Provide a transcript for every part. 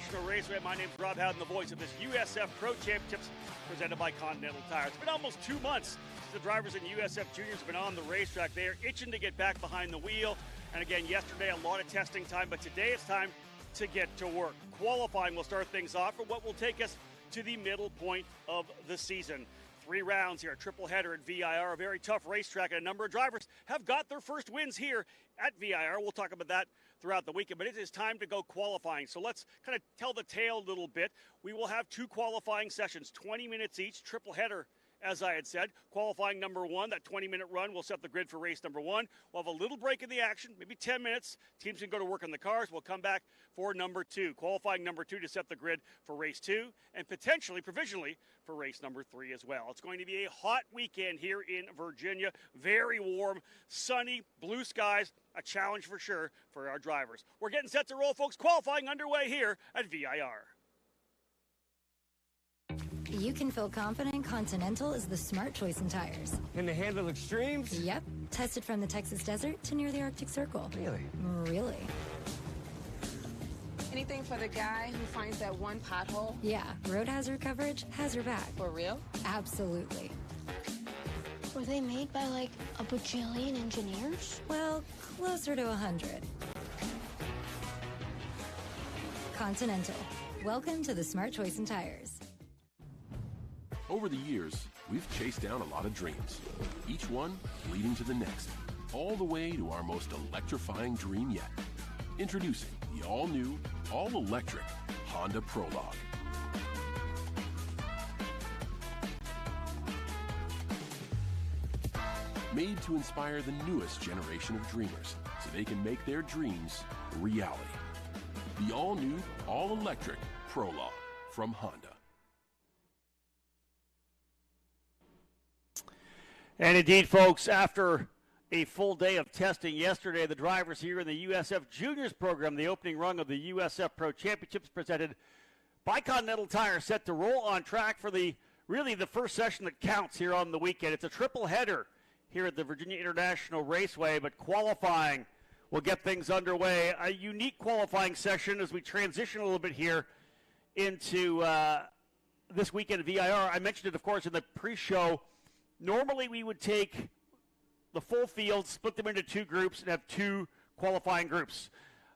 International Raceway. My name's Rob Howden, the voice of this USF Pro Championships presented by Continental Tire. It's been almost 2 months since the drivers in USF Juniors have been on the racetrack. They are itching to get back behind the wheel. And again, yesterday, a lot of testing time, but today it's time to get to work. Qualifying will start things off for what will take us to the middle point of the season. 3 rounds here, a triple header at VIR, a very tough racetrack, and a number of drivers have got their first wins here at VIR. We'll talk about that throughout the weekend, but it is time to go qualifying. So let's kind of tell the tale a little bit. We will have 2 qualifying sessions, 20 minutes each, triple header, as I had said. Qualifying number 1, that 20-minute run, will set the grid for race number 1. We'll have a little break in the action, maybe 10 minutes. Teams can go to work on the cars. We'll come back for number 2. Qualifying number 2 to set the grid for race 2 and potentially, provisionally, for race number 3 as well. It's going to be a hot weekend here in Virginia. Very warm, sunny, blue skies. A challenge for sure for our drivers. We're getting set to roll, folks. Qualifying underway here at VIR. You can feel confident Continental is the smart choice in tires. And they handle extremes? Yep. Tested from the Texas desert to near the Arctic Circle. Really? Really. Anything for the guy who finds that one pothole? Yeah. Road hazard coverage has your back. For real? Absolutely. Were they made by, like, a bajillion engineers? Well, closer to 100. Continental. Welcome to the smart choice in tires. Over the years, we've chased down a lot of dreams, each one leading to the next, all the way to our most electrifying dream yet. Introducing the all-new, all-electric Honda Prologue. Made to inspire the newest generation of dreamers so they can make their dreams a reality. The all-new, all-electric Prologue from Honda. And indeed, folks, after a full day of testing yesterday, the drivers here in the USF Juniors program, the opening rung of the USF Pro Championships presented by Continental Tire, set to roll on track for the first session that counts here on the weekend. It's a triple header here at the Virginia International Raceway, but qualifying will get things underway. A unique qualifying session as we transition a little bit here into this weekend at VIR. I mentioned it, of course, in the pre-show. Normally we would take the full field, split them into 2 groups, and have 2 qualifying groups.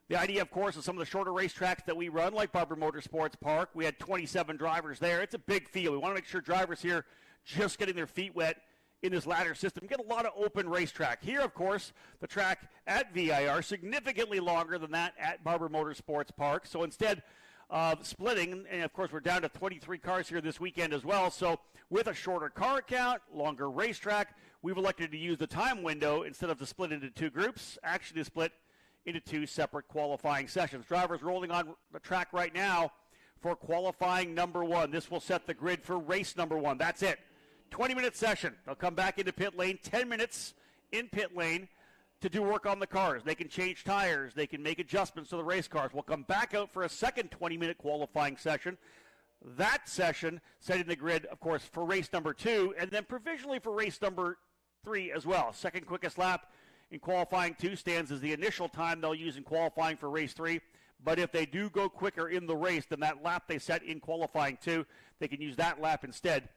The idea, of course, is some of the shorter racetracks that we run, like Barber Motorsports Park. We had 27 drivers there. It's a big field. We want to make sure drivers here just getting their feet wet in this ladder system get a lot of open racetrack. Here, of course, the track at VIR, significantly longer than that at Barber Motorsports Park. So instead of splitting, and of course we're down to 23 cars here this weekend as well, so with a shorter car count, longer racetrack, we've elected to use the time window instead of to split into 2 groups, actually to split into 2 separate qualifying sessions. Drivers rolling on the track right now for qualifying number 1. This will set the grid for race number 1. That's it. 20-minute session. They'll come back into pit lane, 10 minutes in pit lane to do work on the cars. They can change tires. They can make adjustments to the race cars. We'll come back out for a second 20-minute qualifying session. That session setting the grid, of course, for race number 2, and then provisionally for race number 3 as well. Second quickest lap in qualifying 2 stands as the initial time they'll use in qualifying for race 3. But if they do go quicker in the race than that lap they set in qualifying 2, they can use that lap instead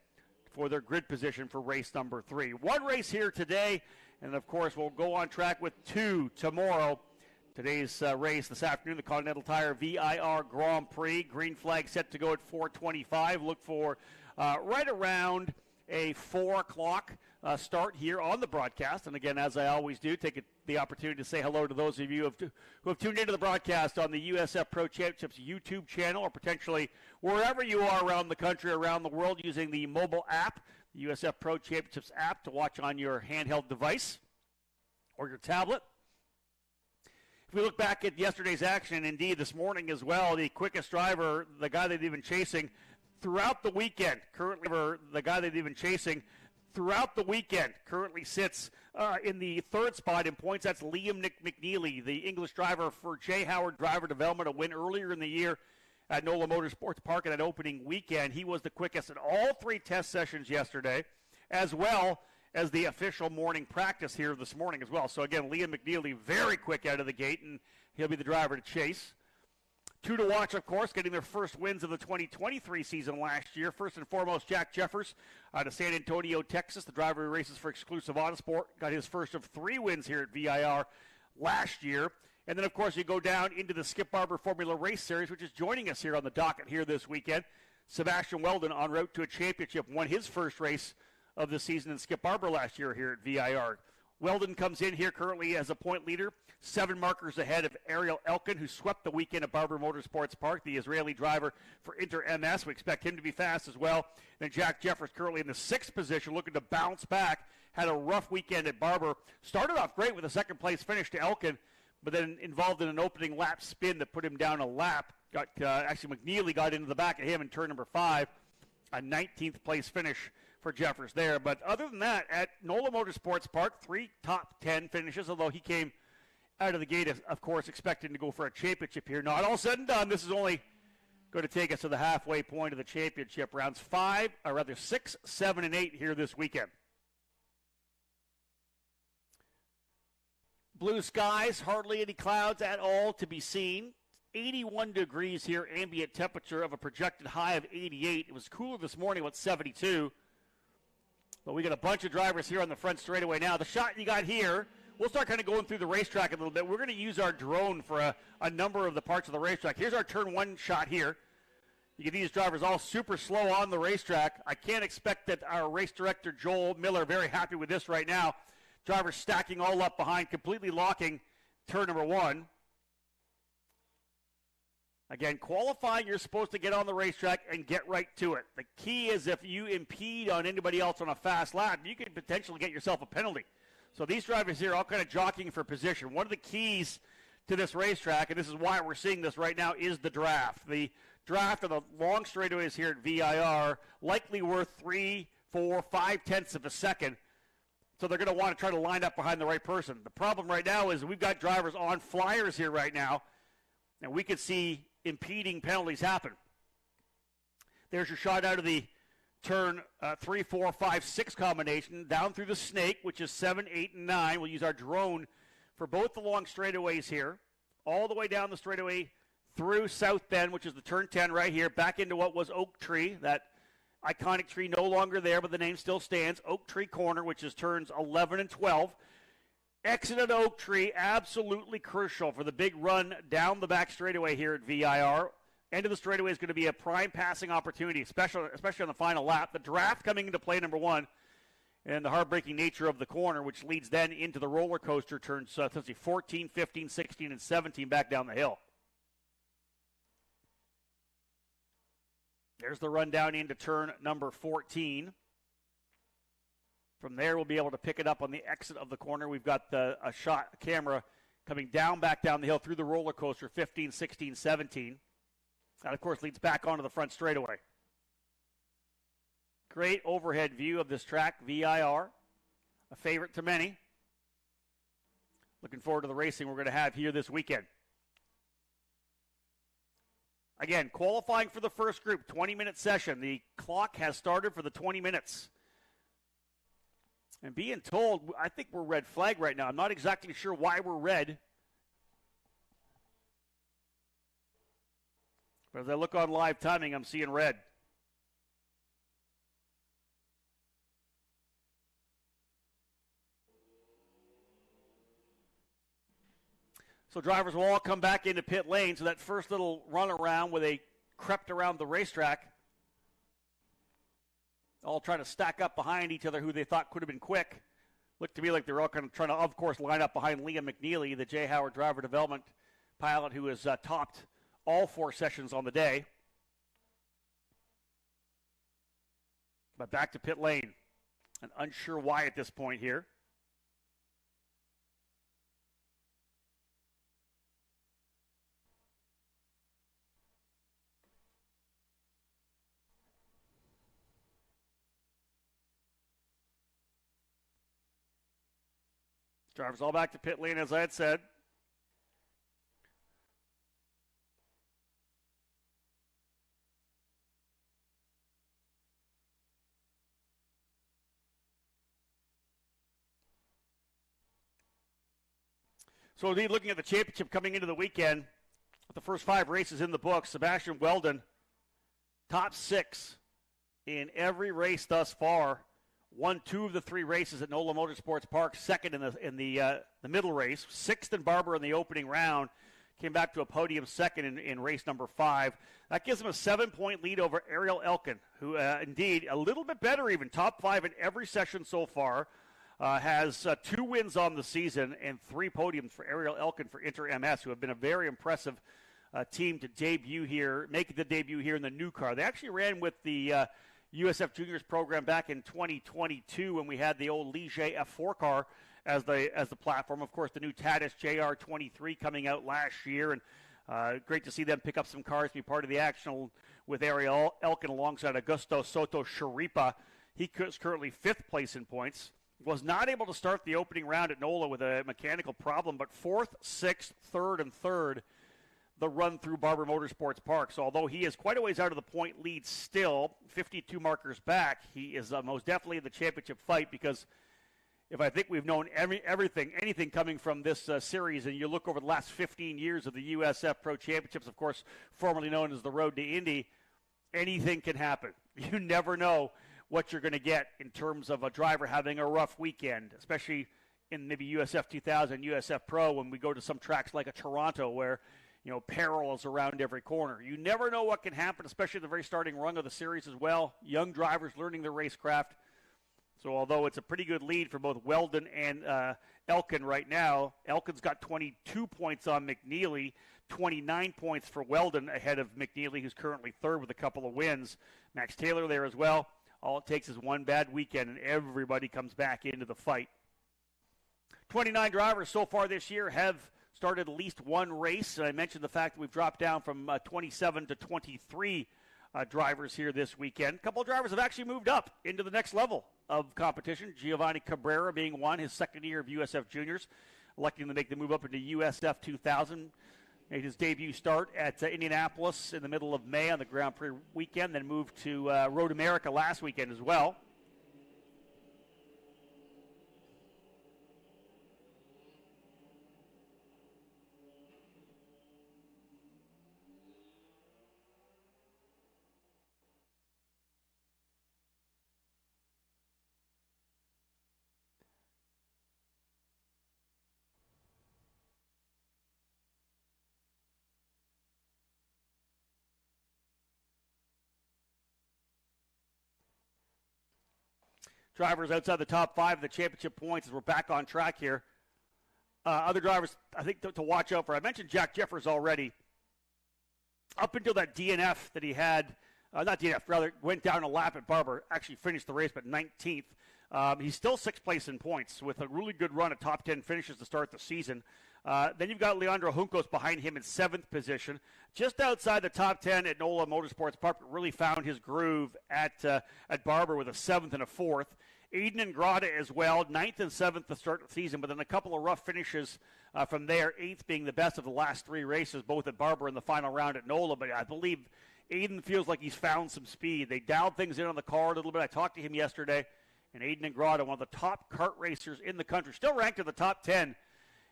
for their grid position for race number 3. 1 race here today, and of course we'll go on track with 2 tomorrow. Today's race this afternoon, the Continental Tire VIR Grand Prix. Green flag set to go at 4:25. Look for right around a 4 o'clock start here on the broadcast. And again, as I always do, take the opportunity to say hello to those of you who have tuned into the broadcast on the USF Pro Championships YouTube channel, or potentially wherever you are around the country, around the world, using the mobile app, the USF Pro Championships app, to watch on your handheld device or your tablet. If we look back at yesterday's action, and indeed this morning as well, the quickest driver, the guy they've been chasing throughout the weekend, currently sits in the 3rd spot in points. That's Liam McNeely, the English driver for J. Howard Driver Development, a win earlier in the year at NOLA Motorsports Park in that opening weekend. He was the quickest in all 3 test sessions yesterday, as well as the official morning practice here this morning as well. So again, Liam McNeely very quick out of the gate, and he'll be the driver to chase. Two to watch, of course, getting their first wins of the 2023 season last year. First and foremost, Jack Jeffers out of San Antonio, Texas. The driver who races for Exclusive Autosport got his first of 3 wins here at VIR last year. And then, of course, you go down into the Skip Barber Formula Race Series, which is joining us here on the docket here this weekend. Sebastian Weldon en route to a championship, won his first race of the season in Skip Barber last year here at VIR. Weldon comes in here currently as a point leader, 7 markers ahead of Ariel Elkin, who swept the weekend at Barber Motorsports Park, the Israeli driver for Inter MS. We expect him to be fast as well. Then Jack Jeffers currently in the 6th position, looking to bounce back. Had a rough weekend at Barber. Started off great with a second-place finish to Elkin, but then involved in an opening lap spin that put him down a lap. Actually, McNeely got into the back of him in turn number 5. A 19th place finish for Jeffers there. But other than that, at NOLA Motorsports Park, 3 top 10 finishes, although he came out of the gate, of course, expecting to go for a championship here. Not all said and done. This is only going to take us to the halfway point of the championship. Rounds 6, 7, and 8 here this weekend. Blue skies, hardly any clouds at all to be seen. 81 degrees here, ambient temperature of a projected high of 88. It was cooler this morning with 72. But we got a bunch of drivers here on the front straightaway now. The shot you got here, we'll start kind of going through the racetrack a little bit. We're going to use our drone for a number of the parts of the racetrack. Here's our turn 1 shot here. You get these drivers all super slow on the racetrack. I can't expect that our race director, Joel Miller, very happy with this right now. Drivers stacking all up behind, completely locking turn number 1. Again, qualifying, you're supposed to get on the racetrack and get right to it. The key is if you impede on anybody else on a fast lap, you could potentially get yourself a penalty. So these drivers here are all kind of jockeying for position. One of the keys to this racetrack, and this is why we're seeing this right now, is the draft. The draft of the long straightaways here at VIR, likely worth 3, 4, 5 tenths of a second. So they're going to want to try to line up behind the right person. The problem right now is we've got drivers on flyers here right now, and we could see impeding penalties happen. There's your shot out of the turn 3, 4, 5, 6 combination down through the snake, which is 7, 8, and 9. We'll use our drone for both the long straightaways here, all the way down the straightaway through South Bend, which is the turn 10 right here, back into what was Oak Tree, that iconic tree no longer there, but the name still stands, Oak Tree Corner, which is turns 11 and 12. Exit at Oak Tree, absolutely crucial for the big run down the back straightaway here at VIR. End of the straightaway is going to be a prime passing opportunity, especially on the final lap. The draft coming into play, number 1, and the heartbreaking nature of the corner, which leads then into the roller coaster turns 14, 15, 16, and 17 back down the hill. There's the run down into turn number 14. From there, we'll be able to pick it up on the exit of the corner. We've got a camera coming back down the hill through the roller coaster, 15, 16, 17. That, of course, leads back onto the front straightaway. Great overhead view of this track, VIR, a favorite to many. Looking forward to the racing we're going to have here this weekend. Again, qualifying for the first group, 20-minute session. The clock has started for the 20 minutes. And being told, I think we're red flag right now. I'm not exactly sure why we're red. But as I look on live timing, I'm seeing red. So drivers will all come back into pit lane. So that first little run around where they crept around the racetrack, all trying to stack up behind each other who they thought could have been quick. Looked to me like they were all kind of trying to, of course, line up behind Liam McNeely, the Jay Howard driver development pilot who has topped all 4 sessions on the day. But back to pit lane. And unsure why at this point here. Drivers all back to pit lane, as I had said. So indeed, looking at the championship coming into the weekend, With the first 5 races in the book, Sebastian Weldon, top 6 in every race thus far. Won 2 of the 3 races at NOLA Motorsports Park, second in the middle race, 6th in Barber in the opening round. Came back to a podium second in race number 5. That gives him a 7-point lead over Ariel Elkin, who indeed a little bit better even, top 5 in every session so far. Has 2 wins on the season and 3 podiums for Ariel Elkin for Inter MS, who have been a very impressive team to debut here, make the debut here in the new car. They actually ran with the USF Juniors program back in 2022 when we had the old Ligier F4 car as the platform. Of course, the new Tatis JR23 coming out last year, and great to see them pick up some cars, be part of the action with Ariel Elkin alongside Augusto Soto Sharipa. He is currently 5th place in points. Was not able to start the opening round at NOLA with a mechanical problem, but 4th, 6th, 3rd, and 3rd the run through Barber Motorsports Park. So although he is quite a ways out of the point lead still, 52 markers back, he is most definitely in the championship fight, because if I think we've known anything coming from this series, and you look over the last 15 years of the USF Pro Championships, of course, formerly known as the Road to Indy, anything can happen. You never know what you're going to get in terms of a driver having a rough weekend, especially in maybe USF 2000, USF Pro, when we go to some tracks like a Toronto where, peril is around every corner. You never know what can happen, especially at the very starting rung of the series as well. Young drivers learning their racecraft. So although it's a pretty good lead for both Weldon and Elkin right now, Elkin's got 22 points on McNeely, 29 points for Weldon ahead of McNeely, who's currently 3rd with a couple of wins. Max Taylor there as well. All it takes is one bad weekend, and everybody comes back into the fight. 29 drivers so far this year have started at least one race. I mentioned the fact that we've dropped down from 27 to 23 drivers here this weekend. A couple of drivers have actually moved up into the next level of competition. Giovanni Cabrera being one, his second year of USF Juniors, electing to make the move up into USF 2000. Made his debut start at Indianapolis in the middle of May on the Grand Prix weekend, then moved to Road America last weekend as well. Drivers outside the top 5 of the championship points as we're back on track here. Other drivers, I think, to watch out for. I mentioned Jack Jeffers already. Up until that DNF that he had, not DNF, rather, went down a lap at Barber, actually finished the race, but 19th. He's still 6th place in points with a really good run of top 10 finishes to start the season. Then you've got Leandro Juncos behind him in 7th position. Just outside the top 10 at NOLA Motorsports Park, really found his groove at Barber with a 7th and a 4th. Aiden Ingrata as well, 9th and 7th to start the season, but then a couple of rough finishes from there, 8th being the best of the last 3 races, both at Barber and the final round at NOLA. But I believe Aiden feels like he's found some speed. They dialed things in on the car a little bit. I talked to him yesterday, and Aiden Ingrata, one of the top kart racers in the country, still ranked in the top 10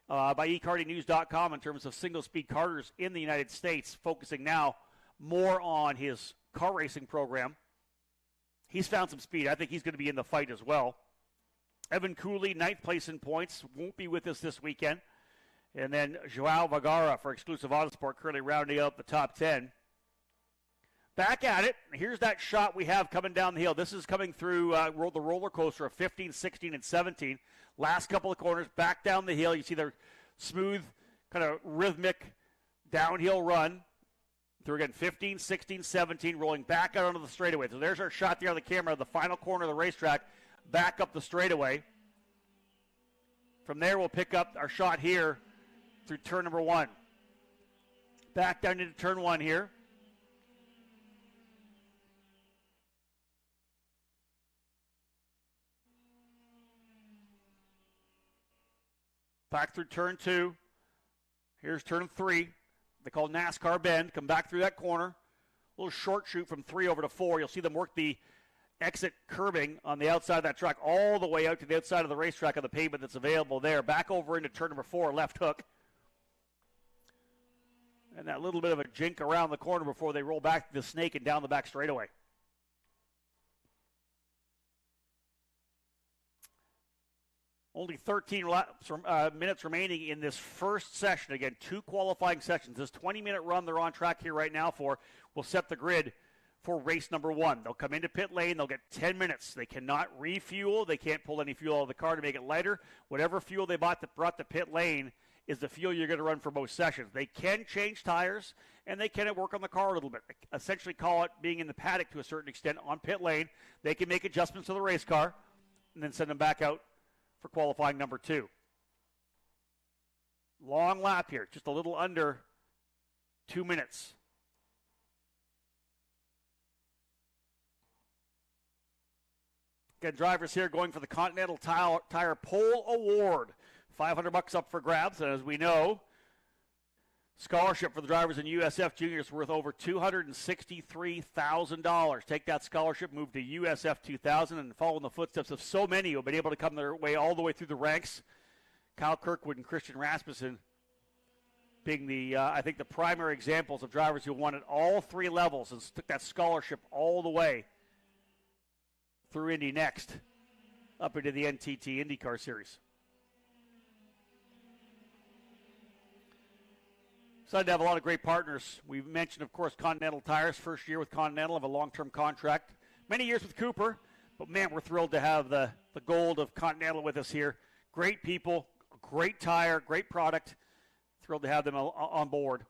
by ekartingnews.com in terms of single-speed karters in the United States, focusing now more on his car racing program. He's found some speed. I think he's going to be in the fight as well. Evan Cooley, 9th place in points, won't be with us this weekend. And then Joao Vergara for Exclusive Autosport currently rounding out the top 10. Back at it. Here's that shot we have coming down the hill. This is coming through the roller coaster of 15, 16, and 17. Last couple of corners, back down the hill. You see their smooth, kind of rhythmic downhill run. Through again 15, 16, 17, rolling back out onto the straightaway. So there's our shot there on the camera, the final corner of the racetrack, back up the straightaway. From there, we'll pick up our shot here through turn number 1. Back down into turn 1 here. Back through turn 2. Here's turn 3. They call NASCAR bend. Come back through that corner. A little short shoot from 3 over to 4. You'll see them work the exit curbing on the outside of that track all the way out to the outside of the racetrack on the pavement that's available there. Back over into turn number 4, left hook. And that little bit of a jink around the corner before they roll back to the snake and down the back straightaway. Only 13 minutes remaining in this first session. Again, 2 qualifying sessions. This 20-minute run they're on track here right now for will set the grid for race number 1. They'll come into pit lane. They'll get 10 minutes. They cannot refuel. They can't pull any fuel out of the car to make it lighter. Whatever fuel they brought to pit lane is the fuel you're going to run for most sessions. They can change tires, and they can work on the car a little bit. Essentially call it being in the paddock to a certain extent on pit lane. They can make adjustments to the race car and then send them back out for qualifying number 2. Long lap here, just a little under 2 minutes. Again, drivers here going for the Continental Tire Pole Award. $500 up for grabs, and as we know, scholarship for the drivers in USF Juniors worth over $263,000. Take that scholarship, move to USF 2000, and follow in the footsteps of so many who have been able to come their way all the way through the ranks. Kyle Kirkwood and Christian Rasmussen being the, I think, the primary examples of drivers who won at all 3 levels and took that scholarship all the way through Indy Next up into the NTT IndyCar Series. Excited to have a lot of great partners. We've mentioned, of course, Continental Tires. First year with Continental of a long-term contract. Many years with Cooper, but man, we're thrilled to have the gold of Continental with us here. Great people, great tire, great product. Thrilled to have them on board.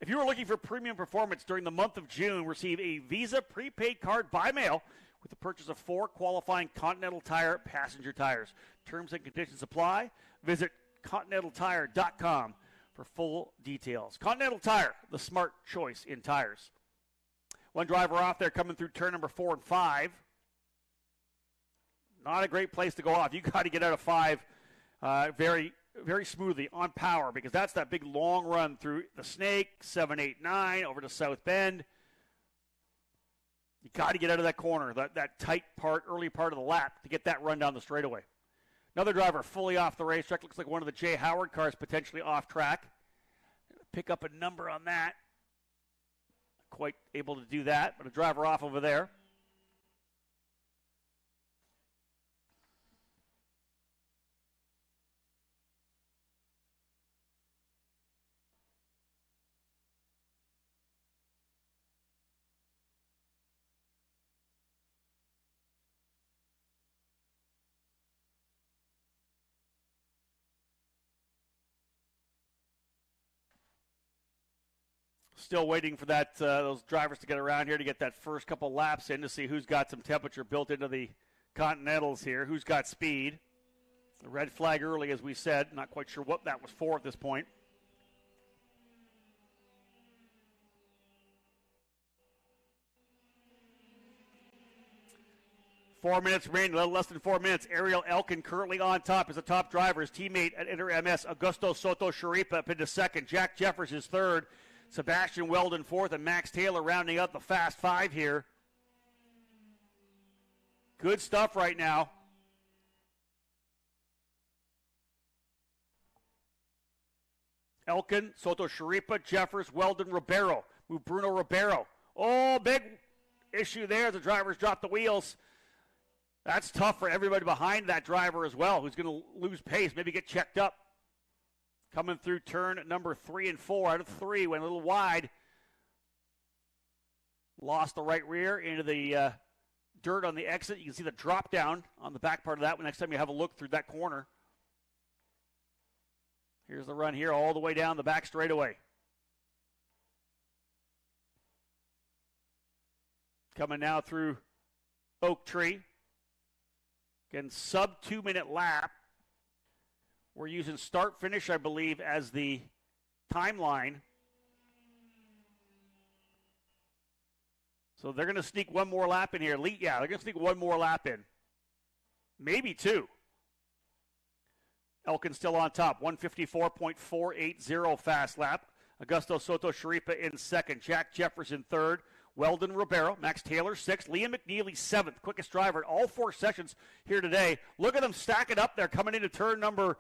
If you are looking for premium performance during the month of June, receive a Visa prepaid card by mail with the purchase of 4 qualifying Continental Tire passenger tires. Terms and conditions apply. Visit continentaltire.com for full details. Continental Tire, the smart choice in tires. One driver off there coming through turn number 4 and 5. Not a great place to go off. You got to get out of 5 very, very smoothly on power, because that's that big long run through the Snake, 7, 8, 9, over to South Bend. You got to get out of that corner, that tight part, early part of the lap to get that run down the straightaway. Another driver fully off the racetrack. Looks like one of the Jay Howard cars potentially off track. Pick up a number on that. Quite able to do that, but a driver off over there. Still waiting for that those drivers to get around here to get that first couple laps in to see who's got some temperature built into the Continentals here, who's got speed. The red flag early, as we said. Not quite sure what that was for at this point. Four minutes remaining, a little less than 4 minutes. Ariel Elkin currently on top as the top driver. His teammate at Inter MS, Augusto Soto Sharipa, up into second. Jack Jeffers is third. Sebastian Weldon fourth, and Max Taylor rounding out the fast 5 here. Good stuff right now. Elkin, Soto Sharipa, Jeffers, Weldon, Ribeiro. Move Bruno Ribeiro. Oh, big issue there. The drivers drop the wheels. That's tough for everybody behind that driver as well, who's going to lose pace, maybe get checked up. Coming through turn number 3 and 4 out of 3, went a little wide. Lost the right rear into the dirt on the exit. You can see the drop down on the back part of that one next time you have a look through that corner. Here's the run here all the way down the back straightaway. Coming now through Oak Tree. Again, sub 2 minute lap. We're using start-finish, I believe, as the timeline. So they're going to sneak one more lap in here. Yeah, they're going to sneak one more lap in. Maybe 2. Elkin still on top. 154.480 fast lap. Augusto Soto Sharipa in second. Jack Jeffers in third. Weldon Ribeiro. Max Taylor sixth. Liam McNeely seventh. Quickest driver in all 4 sessions here today. Look at them stacking up there coming into turn number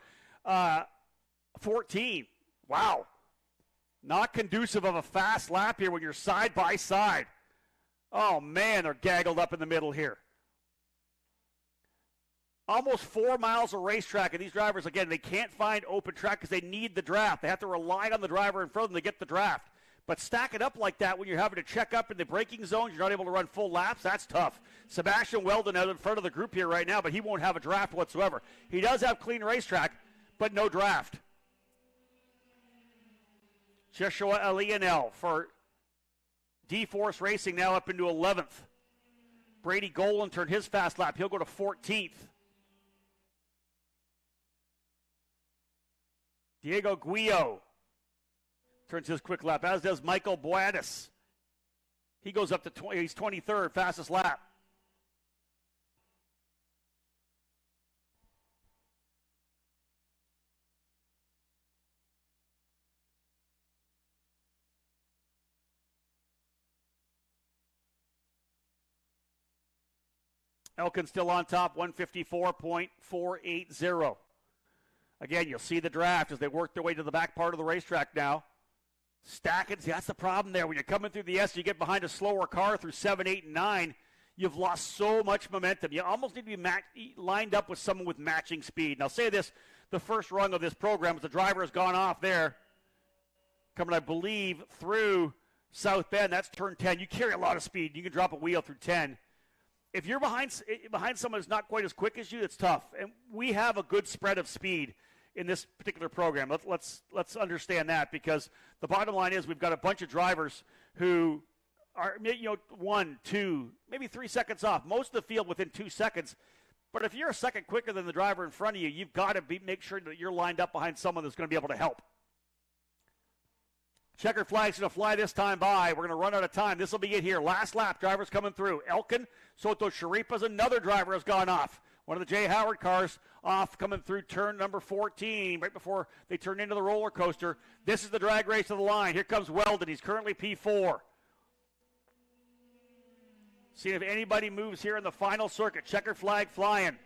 14. Wow. Not conducive of a fast lap here when you're side by side. Oh, man, they're gaggled up in the middle here. Almost 4 miles of racetrack, and these drivers, again, they can't find open track because they need the draft. They have to rely on the driver in front of them to get the draft. But stack it up like that when you're having to check up in the braking zones, you're not able to run full laps, that's tough. Sebastian Weldon out in front of the group here right now, but he won't have a draft whatsoever. He does have clean racetrack, but no draft. Joshua Lionel for D-Force Racing now up into 11th. Brady Golan turned his fast lap. He'll go to 14th. Diego Guillo turns his quick lap, as does Michael Boadis. He goes up to 20. He's 23rd, fastest lap. Elkin still on top, 154.480. Again, you'll see the draft as they work their way to the back part of the racetrack now. Stacking, see, that's the problem there. When you're coming through the S, you get behind a slower car through 7, 8, and 9, you've lost so much momentum. You almost need to be lined up with someone with matching speed. And I'll say this, the first rung of this program, as the driver has gone off there, coming, I believe, through South Bend. That's turn 10. You carry a lot of speed. You can drop a wheel through 10. If you're behind someone who's not quite as quick as you, it's tough. And we have a good spread of speed in this particular program. Let's understand that, because the bottom line is we've got a bunch of drivers who are 1, 2, maybe 3 seconds off. Most of the field within 2 seconds. But if you're a second quicker than the driver in front of you, you've got to make sure that you're lined up behind someone that's going to be able to help. Checker flag's going to fly this time by. We're going to run out of time. This will be it here. Last lap, drivers coming through. Elkin, Soto Sharipa's another driver has gone off. One of the Jay Howard cars off, coming through turn number 14, right before they turn into the roller coaster. This is the drag race to the line. Here comes Weldon. He's currently P4. See if anybody moves here in the final circuit. Checker flag flying.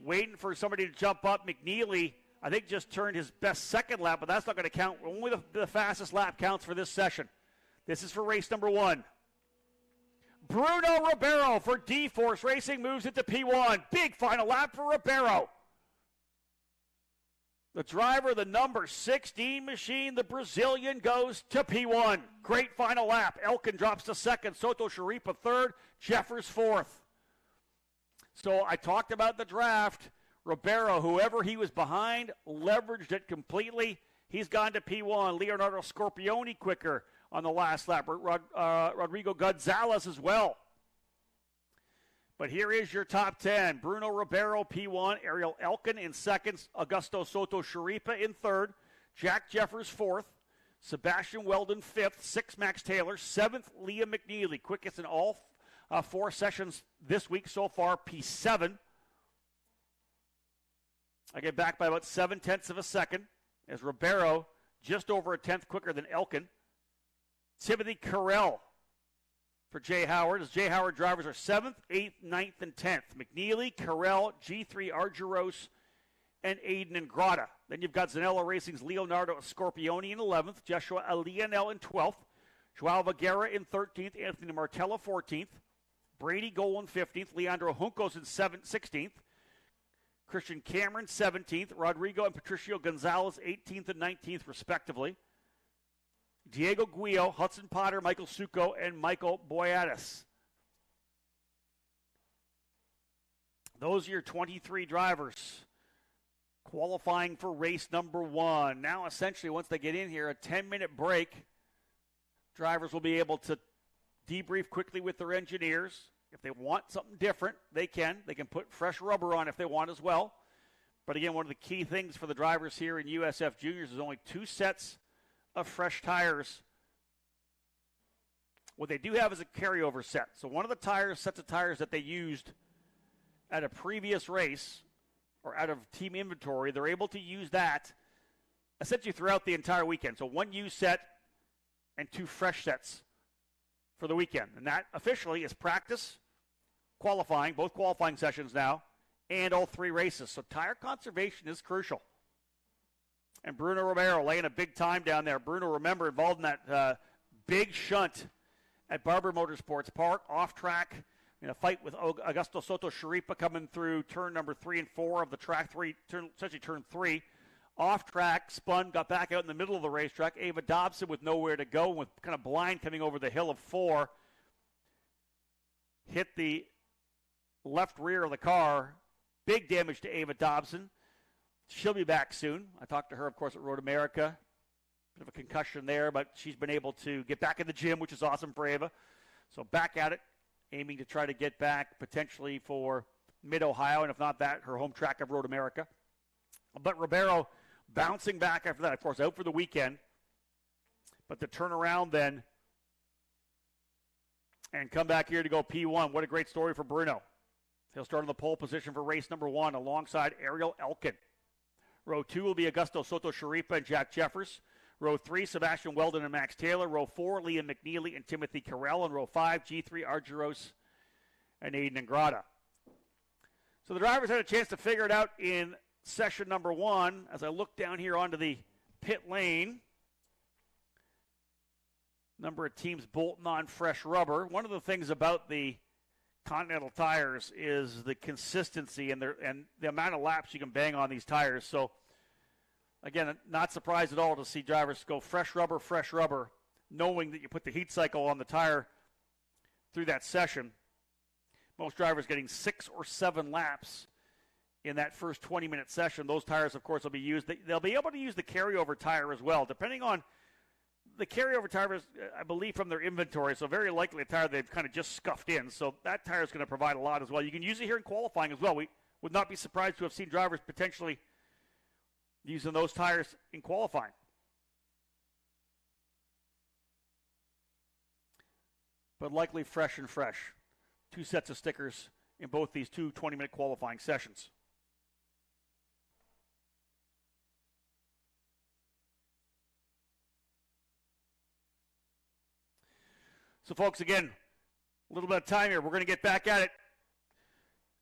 Waiting for somebody to jump up. McNeely, I think, just turned his best second lap, but that's not going to count. Only the fastest lap counts for this session. This is for race number 1. Bruno Ribeiro for D-Force Racing moves into P1. Big final lap for Ribeiro. The driver, the number 16 machine, the Brazilian, goes to P1. Great final lap. Elkin drops to second. Soto Sharipa third. Jeffers fourth. So I talked about the draft. Ribeiro, whoever he was behind, leveraged it completely. He's gone to P1. Leonardo Scorpioni quicker on the last lap. Rodrigo Gonzalez as well. But here is your top 10. Bruno Ribeiro, P1. Ariel Elkin in second. Augusto Soto Sharipa in third. Jack Jeffers fourth. Sebastian Weldon fifth. Sixth, Max Taylor. Seventh, Liam McNeely. Quickest in all 4 sessions this week so far, P7. I get back by about 0.7 of a second as Ribeiro just over a tenth quicker than Elkin. Timothy Carell for Jay Howard, as Jay Howard drivers are 7th, 8th, 9th, and 10th. McNeely, Carell, G3 Argyros, and Aiden Ingrata. Then you've got Zanella Racing's Leonardo Scorpioni in 11th, Joshua Lionel in 12th, Joao Vigueira in 13th, Anthony Martella 14th, Brady Golan 15th, Leandro Juncos in 16th, Christian Cameron 17th, Rodrigo and Patricio Gonzalez 18th and 19th respectively. Diego Guillo, Hudson Potter, Michael Succo, and Michael Boyadis. Those are your 23 drivers qualifying for race number 1. Now, essentially, once they get in here, a 10-minute break. Drivers will be able to debrief quickly with their engineers. If they want something different, they can. They can put fresh rubber on if they want as well. But again, one of the key things for the drivers here in USF Juniors is only 2 sets of fresh tires. What they do have is a carryover set. So one of the sets of tires that they used at a previous race or out of team inventory, they're able to use that essentially throughout the entire weekend. So 1 used set and 2 fresh sets for the weekend. And that officially is practice, qualifying, both qualifying sessions now, and all 3 races. So tire conservation is crucial. And Bruno Romero laying a big time down there. Bruno, remember, involved in that big shunt at Barber Motorsports Park, off track, in a fight with Augusto Soto Sharipa coming through turn number 3 and 4 of the track essentially turn 3. Off track, spun, got back out in the middle of the racetrack. Ava Dobson with nowhere to go, with kind of blind coming over the hill of 4. Hit the left rear of the car. Big damage to Ava Dobson. She'll be back soon. I talked to her, of course, at Road America. Bit of a concussion there, but she's been able to get back in the gym, which is awesome for Ava. So back at it, aiming to try to get back potentially for Mid-Ohio, and if not that, her home track of Road America. But Ribeiro bouncing back after that, of course, out for the weekend. But to turn around then and come back here to go P1. What a great story for Bruno. He'll start on the pole position for race number 1 alongside Ariel Elkin. Row 2 will be Augusto Soto Sharipa and Jack Jeffers. Row 3, Sebastian Weldon and Max Taylor. Row 4, Liam McNeely and Timothy Carell. And row 5, G3, Argyros and Aiden Ingrata. So the drivers had a chance to figure it out in session number 1. As I look down here onto the pit lane, number of teams bolting on fresh rubber. One of the things about the Continental tires is the consistency and the amount of laps you can bang on these tires. So, again, not surprised at all to see drivers go fresh rubber, knowing that you put the heat cycle on the tire through that session. Most drivers getting 6 or 7 laps in that first 20-minute session. Those tires, of course, will be used. They'll be able to use the carryover tire as well, depending on the carryover tires, I believe, from their inventory. So very likely a tire they've kind of just scuffed in. So that tire is going to provide a lot as well. You can use it here in qualifying as well. We would not be surprised to have seen drivers potentially using those tires in qualifying. But likely fresh and fresh. 2 sets of stickers in both these 2 20-minute qualifying sessions. So, folks, again, a little bit of time here. We're going to get back at it.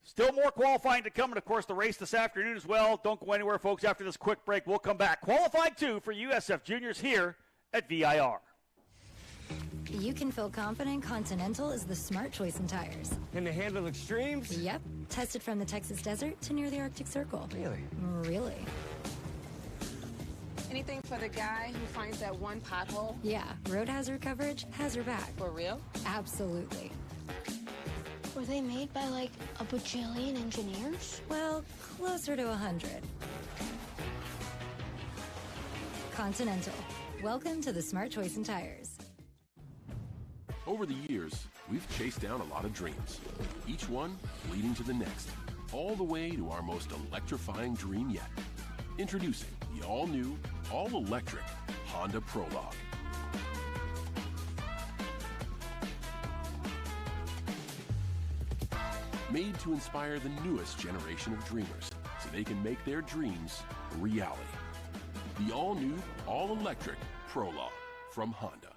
Still more qualifying to come, and, of course, the race this afternoon as well. Don't go anywhere, folks. After this quick break, we'll come back. Qualifying 2 for USF Juniors here at VIR. You can feel confident Continental is the smart choice in tires. And they handle extremes? Yep. Tested from the Texas desert to near the Arctic Circle. Really? Really. Anything for the guy who finds that one pothole? Yeah, road hazard coverage has her back. For real? Absolutely. Were they made by like a bajillion engineers? Well, closer to 100. Continental. Welcome to the smart choice in tires. Over the years, we've chased down a lot of dreams, each one leading to the next, all the way to our most electrifying dream yet. Introducing the all-new, all-electric Honda Prologue. Made to inspire the newest generation of dreamers so they can make their dreams a reality. The all-new, all-electric Prologue from Honda.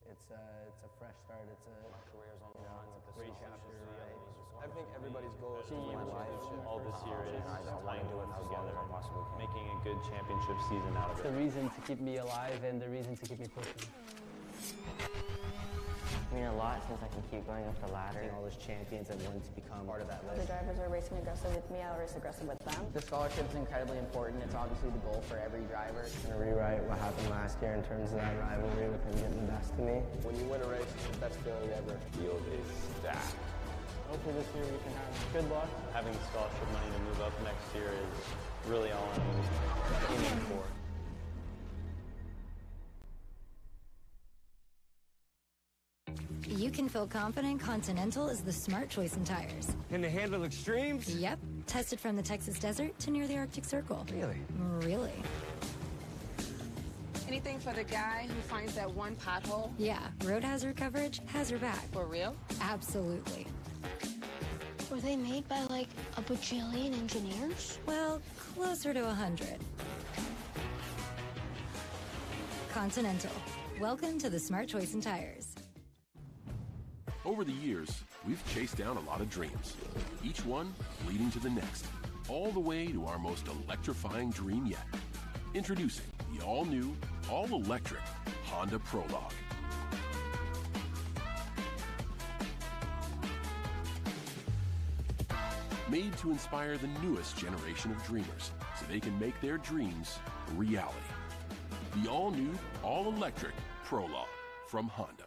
It's a fresh start. It's a career's on the line. It's a great chapter. I think everybody's goal is to win a championship. All this year is playing to it together and making a good championship season out of it. It's the reason to keep me alive and the reason to keep me pushing. I mean, a lot since I can keep going up the ladder. Seeing all those champions and wanting to become part of that list. The drivers are racing aggressive with me, I'll race aggressive with them. The scholarship is incredibly important. It's obviously the goal for every driver. I'm going to rewrite what happened last year in terms of that rivalry with him getting the best of me. When you win a race, it's the best feeling ever. Field is stacked. Hopefully this year we can have good luck. Having scholarship money to move up next year is really all I'm aiming for. You can feel confident Continental is the smart choice in tires. Can they handle extremes? Yep. Tested from the Texas desert to near the Arctic Circle. Really? Really? Anything for the guy who finds that one pothole? Yeah. Road hazard coverage has your back. For real? Absolutely. Were they made by like a bajillion engineers? Well, closer to 100. Continental. Welcome to the smart choice in tires. Over the years, we've chased down a lot of dreams, each one leading to the next, all the way to our most electrifying dream yet. Introducing the all-new, all-electric Honda Prologue. Made to inspire the newest generation of dreamers so they can make their dreams a reality. The all-new, all-electric Prologue from Honda.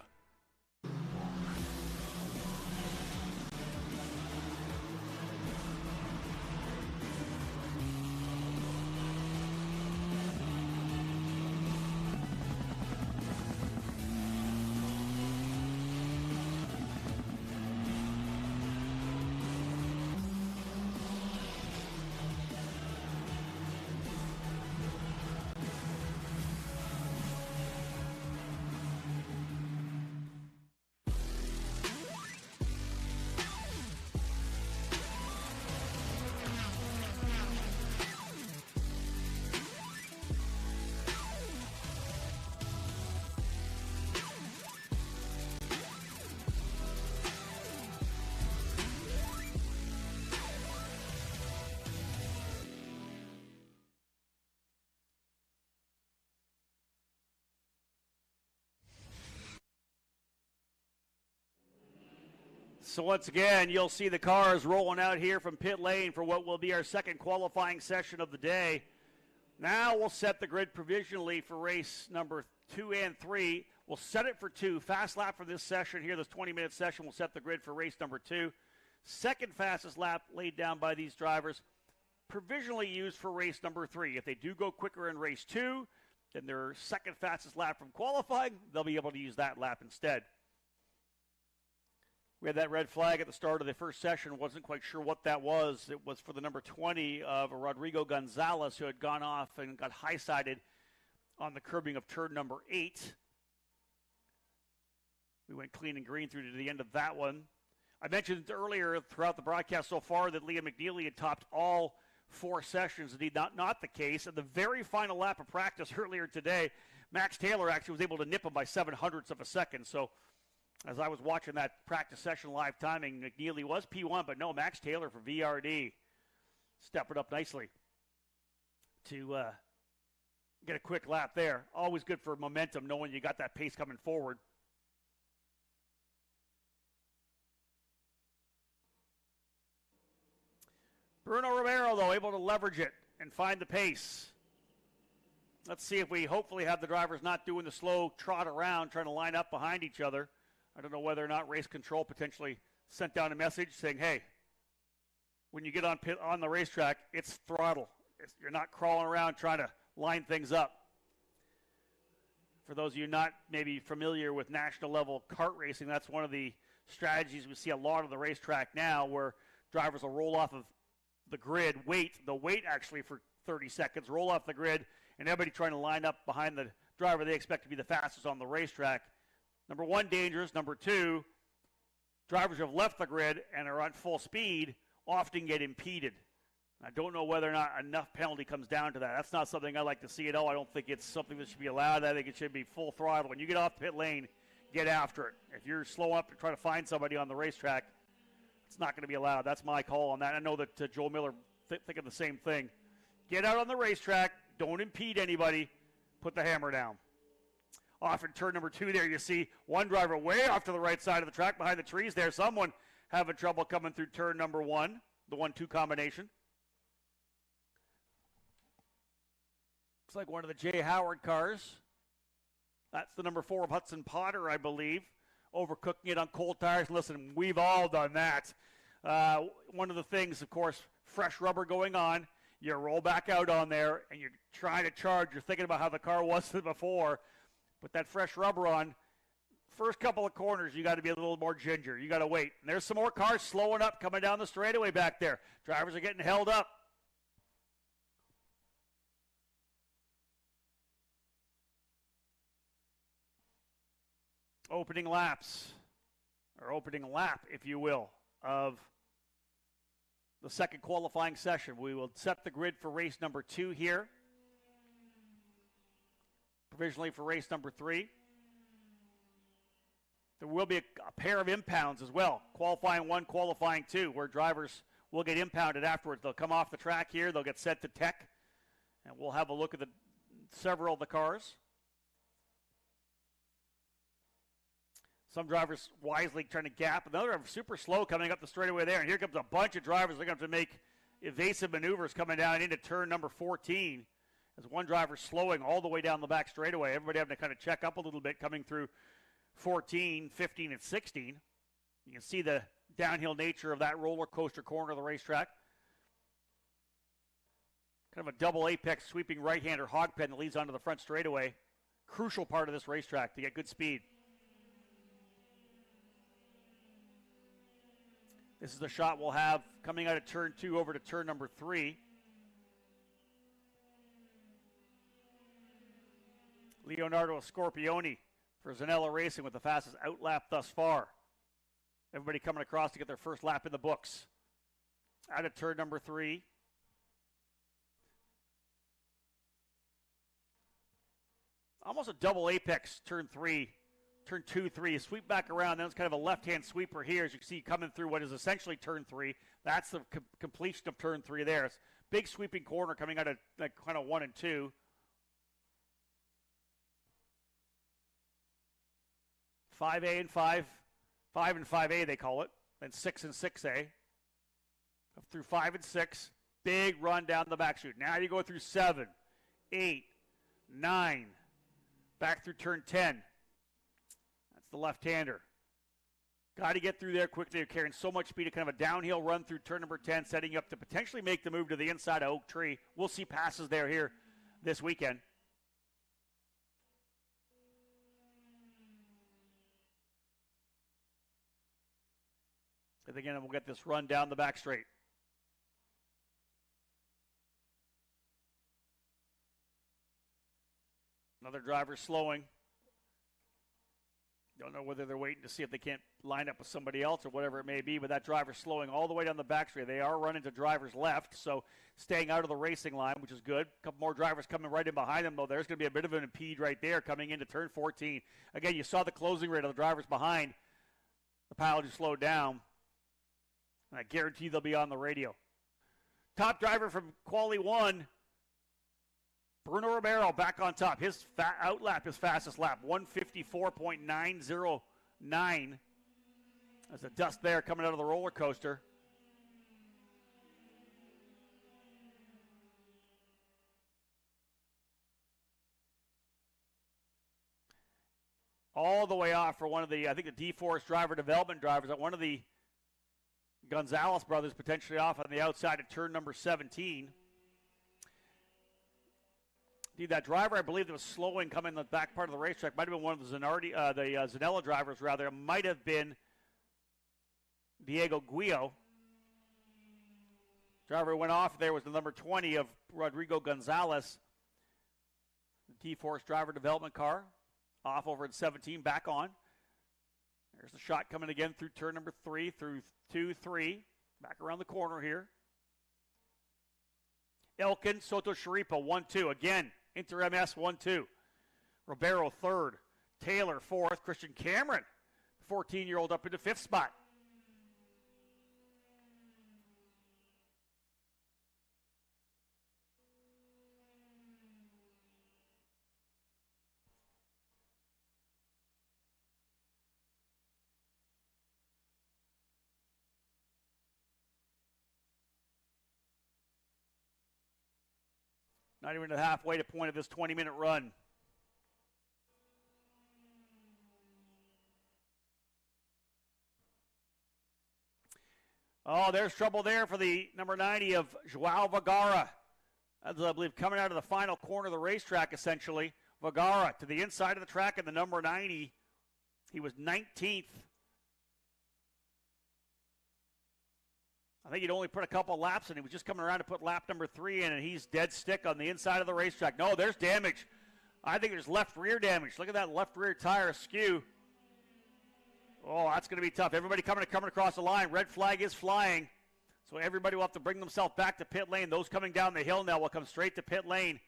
So once again, you'll see the cars rolling out here from pit lane for what will be our second qualifying session of the day. Now we'll set the grid provisionally for race number 2 and 3. We'll set it for 2. Fast lap for this session here, this 20-minute session. We'll set the grid for race number 2. Second fastest lap laid down by these drivers, provisionally used for race number 3. If they do go quicker in race 2, then their second fastest lap from qualifying, they'll be able to use that lap instead. We had that red flag at the start of the first session. Wasn't quite sure what that was. It was for the number 20 of Rodrigo Gonzalez, who had gone off and got high-sided on the curbing of turn number 8. We went clean and green through to the end of that one. I mentioned earlier throughout the broadcast so far that Liam McNeely had topped all 4 sessions. Indeed, not the case. At the very final lap of practice earlier today, Max Taylor actually was able to nip him by 0.07 of a second. So as I was watching that practice session live timing, McNeely was P1, but no, Max Taylor for VRD stepping up nicely to get a quick lap there. Always good for momentum, knowing you got that pace coming forward. Bruno Romero, though, able to leverage it and find the pace. Let's see if we hopefully have the drivers not doing the slow trot around, trying to line up behind each other. I don't know whether or not race control potentially sent down a message saying, hey, when you get on the racetrack, it's throttle. You're not crawling around trying to line things up. For those of you not maybe familiar with national level kart racing, that's one of the strategies we see a lot of the racetrack now, where drivers will roll off of the grid, the wait actually for 30 seconds, roll off the grid, and everybody trying to line up behind the driver they expect to be the fastest on the racetrack. Number 1, dangerous. Number 2, drivers who have left the grid and are on full speed often get impeded. I don't know whether or not enough penalty comes down to that. That's not something I like to see at all. I don't think it's something that should be allowed. I think it should be full throttle. When you get off the pit lane, get after it. If you're slow up and trying to find somebody on the racetrack, it's not going to be allowed. That's my call on that. I know that Joel Miller thinking the same thing. Get out on the racetrack. Don't impede anybody. Put the hammer down. Off in turn number 2 there, you see one driver way off to the right side of the track behind the trees there. Someone having trouble coming through turn number 1, the 1-2 combination. Looks like one of the Jay Howard cars. That's the number 4 of Hudson Potter, I believe. Overcooking it on cold tires. Listen, we've all done that. One of the things, of course, fresh rubber going on. You roll back out on there, and you're trying to charge. You're thinking about how the car was before. Put that fresh rubber on. First couple of corners, you got to be a little more ginger. You got to wait. And there's some more cars slowing up, coming down the straightaway back there. Drivers are getting held up. Opening laps, or opening lap, if you will, of the second qualifying session. We will set the grid for race number 2 here. Provisionally for race number 3. There will be a pair of impounds as well. Qualifying 1, qualifying 2, where drivers will get impounded afterwards. They'll come off the track here. They'll get sent to tech. And we'll have a look at several of the cars. Some drivers wisely trying to gap. Another super slow coming up the straightaway there. And here comes a bunch of drivers. They're going to have to make evasive maneuvers coming down into turn number 14. As one driver slowing all the way down the back straightaway. Everybody having to kind of check up a little bit coming through 14, 15, and 16. You can see the downhill nature of that roller coaster corner of the racetrack. Kind of a double apex sweeping right-hander hog pen that leads onto the front straightaway. Crucial part of this racetrack to get good speed. This is the shot we'll have coming out of turn 2 over to turn number 3. Leonardo Scorpioni for Zanella Racing with the fastest outlap thus far. Everybody coming across to get their first lap in the books. Out of turn number 3. Almost a double apex, turn 3. Turn 2, 3, sweep back around. Then it's kind of a left-hand sweeper here, as you can see coming through what is essentially turn 3. That's the completion of turn 3 there. It's big sweeping corner coming out of like kind of 1 and 2. 5A and 5 and 5A they call it, then 6 and 6A. Up through 5 and 6, big run down the back chute. Now you go through 7, 8, 9, back through turn 10. The left-hander. Got to get through there quickly. They're carrying so much speed. Kind of a downhill run through turn number 10, setting you up to potentially make the move to the inside of Oak Tree. We'll see passes there here this weekend. And again, we'll get this run down the back straight. Another driver slowing. Don't know whether they're waiting to see if they can't line up with somebody else or whatever it may be, but that driver's slowing all the way down the back straight. They are running to drivers left, so staying out of the racing line, which is good. A couple more drivers coming right in behind them, though. There's going to be a bit of an impede right there coming into turn 14. Again, you saw the closing rate of the drivers behind the pile who slowed down. And I guarantee they'll be on the radio. Top driver from Quali 1, Bruno Romero back on top. His outlap, his fastest lap, 154.909. There's the dust there coming out of the roller coaster. All the way off for one of the, I think the D-Force driver development drivers, one of the Gonzalez brothers potentially off on the outside of turn number 17. That driver, I believe, that was slowing coming in the back part of the racetrack might have been one of the Zanella drivers, rather. It might have been Diego Guillo. Driver who went off there was the number 20 of Rodrigo Gonzalez. The T-Force driver development car. Off over at 17, back on. There's the shot coming again through turn number 3, through 2, 3. Back around the corner here. Elkin, Soto Sharipa, 1-2. Again, Inter MS 1-2. Ribeiro 3rd. Taylor 4th. Christian Cameron, 14-year-old, up into 5th spot. Not even the halfway point of this 20-minute run. Oh, there's trouble there for the number 90 of Joao Vergara. That's, I believe, coming out of the final corner of the racetrack, essentially. Vergara to the inside of the track in the number 90. He was 19th. I think he'd only put a couple laps in. He was just coming around to put lap number 3 in, and he's dead stick on the inside of the racetrack. No, there's damage. I think there's left rear damage. Look at that left rear tire skew. Oh, that's going to be tough. Everybody coming across the line. Red flag is flying. So everybody will have to bring themselves back to pit lane. Those coming down the hill now will come straight to pit lane.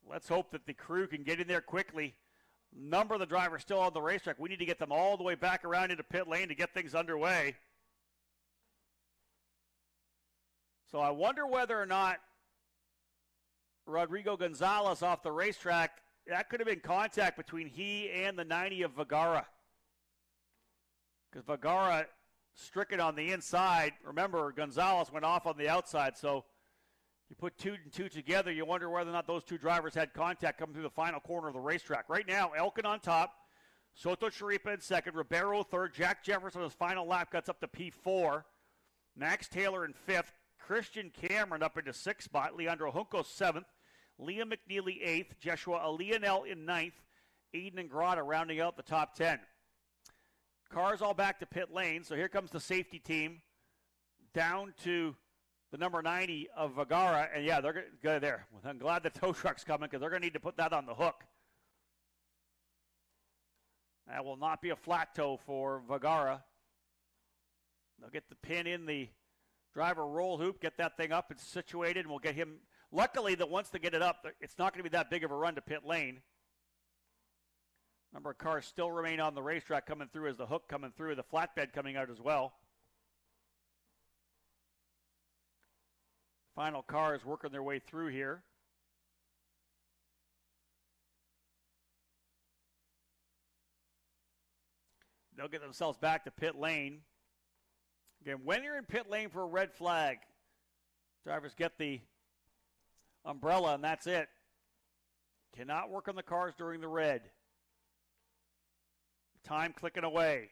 Let's hope that the crew can get in there quickly. Number of the drivers still on the racetrack. We need to get them all the way back around into pit lane to get things underway. So I wonder whether or not Rodrigo Gonzalez off the racetrack, that could have been contact between he and the 90 of Vergara. Because Vergara stricken on the inside. Remember, Gonzalez went off on the outside. So you put 2 and 2 together, you wonder whether or not those two drivers had contact coming through the final corner of the racetrack. Right now, Elkin on top. Soto Chiripa in second. Ribeiro third. Jack Jefferson on his final lap gets up to P4. Max Taylor in fifth. Christian Cameron up into sixth spot. Leandro Junco seventh. Liam McNeely eighth. Joshua Leonel in ninth. Aiden Ingrata rounding out the top 10. Cars all back to pit lane, so here comes the safety team down to the number 90 of Vergara, and yeah, they're going to go there. I'm glad the tow truck's coming because they're going to need to put that on the hook. That will not be a flat tow for Vergara. They'll get the pin in the driver roll hoop, get that thing up and situated, and we'll get him. Luckily, that once they get it up, it's not going to be that big of a run to pit lane. Number of cars still remain on the racetrack coming through as the hook coming through, the flatbed coming out as well. Final cars working their way through here. They'll get themselves back to pit lane. Again, when you're in pit lane for a red flag, drivers get the umbrella and that's it. Cannot work on the cars during the red. Time clicking away.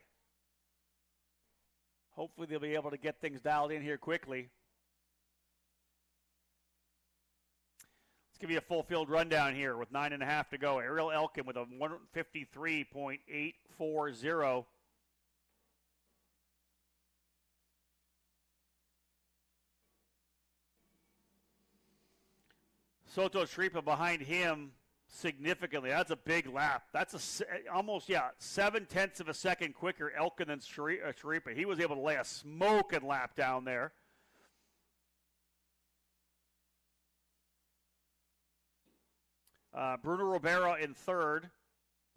Hopefully they'll be able to get things dialed in here quickly. Let's give you a full field rundown here with 9.5 to go. Ariel Elkin with a 153.840. Soto Chiripa behind him significantly. That's a big lap. That's almost 0.7 of a second quicker Elkin than Chiripa. He was able to lay a smoking lap down there. Bruno Ribeiro in third,